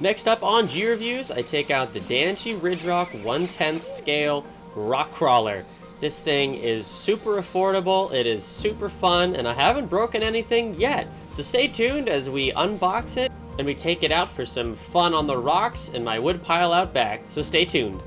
Next up on G Reviews, I take out the Danchee Ridgerock 1/10 scale rock crawler. This thing is super affordable, it is super fun, and I haven't broken anything yet. So stay tuned as we unbox it and we take it out for some fun on the rocks and my wood pile out back. So stay tuned.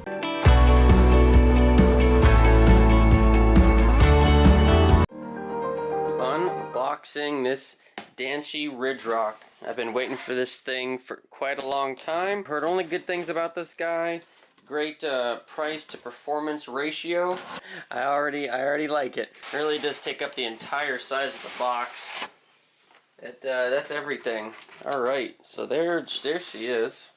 Unboxing this Danchee Ridgerock. I've been waiting for this thing for quite a long time. Heard only good things about this guy. Great price to performance ratio. I already like it. Really does take up the entire size of the box. That's everything. All right, so there she is.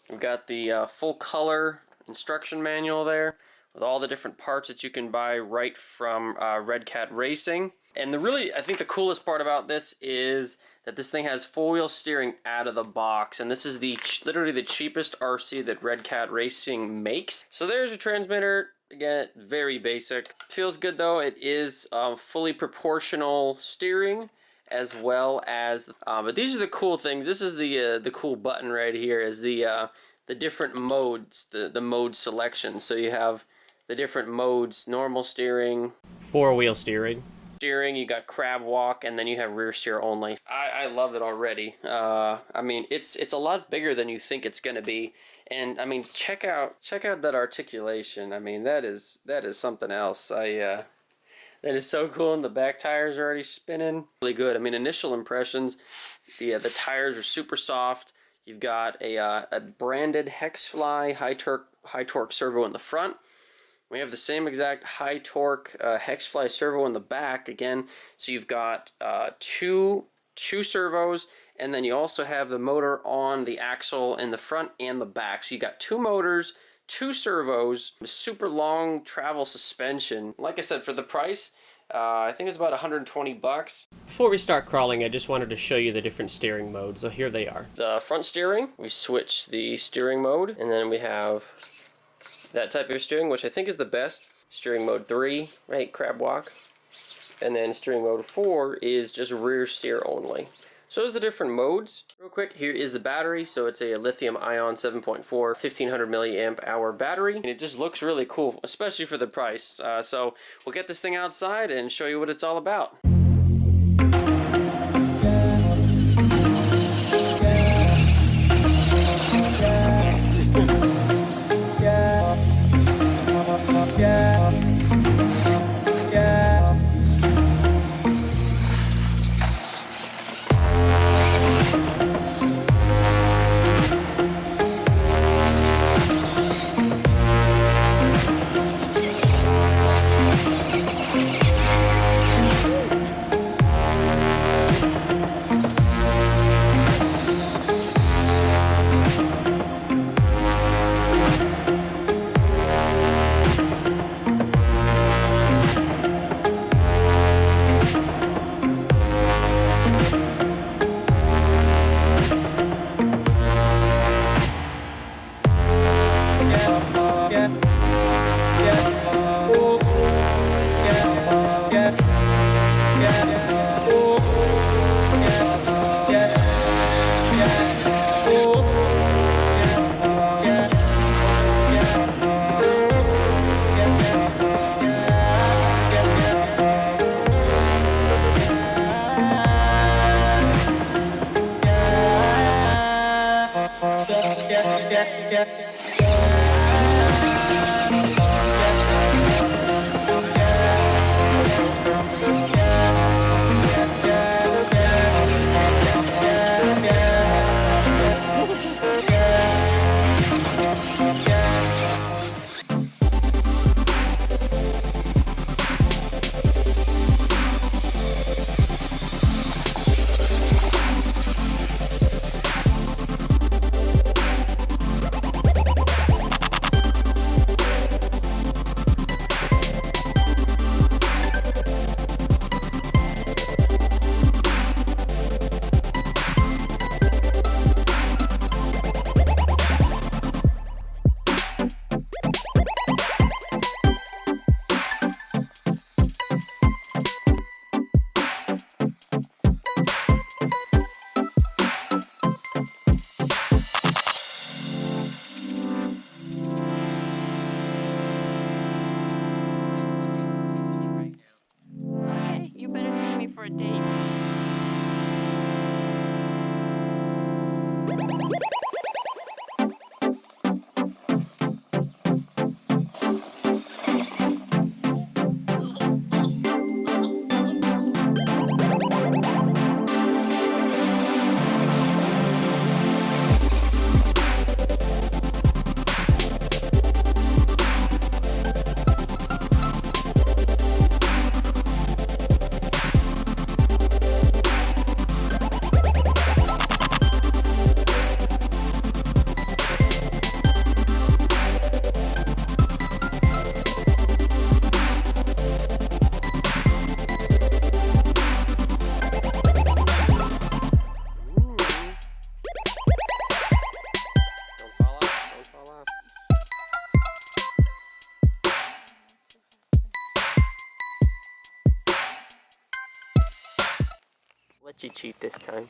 We've got the full color instruction manual there with all the different parts that you can buy right from Redcat Racing. And I think the coolest part about this is that this thing has four-wheel steering out of the box, and this is literally the cheapest RC that Redcat Racing makes. So there's a transmitter. Again, very basic. Feels good though. It is fully proportional steering, as well as. But these are the cool things. This is the cool button right here. Is the different modes, the mode selection. So you have the different modes: normal steering, four-wheel steering. You got crab walk, and then you have rear steer only. I love it already. I mean, it's a lot bigger than you think it's gonna be, and I mean, check out that articulation. I mean, that is something else. That is so cool, and the back tires are already spinning. Really good. I mean, initial impressions, the tires are super soft. You've got a branded Hexfly high torque servo in the front. We have the same exact high torque Hexfly servo in the back again. So you've got two servos, and then you also have the motor on the axle in the front and the back. So you got two motors, two servos, super long travel suspension. Like I said, for the price, I think it's about 120 bucks. Before we start crawling, I just wanted to show you the different steering modes. So here they are. The front steering, we switch the steering mode, and then we have that type of steering, which I think is the best. Steering mode 3, right, crab walk. And then steering mode 4 is just rear steer only. So those are the different modes. Real quick, here is the battery. So it's a lithium ion 7.4, 1500 milliamp hour battery. And it just looks really cool, especially for the price. So we'll get this thing outside and show you what it's all about. let you cheat this time.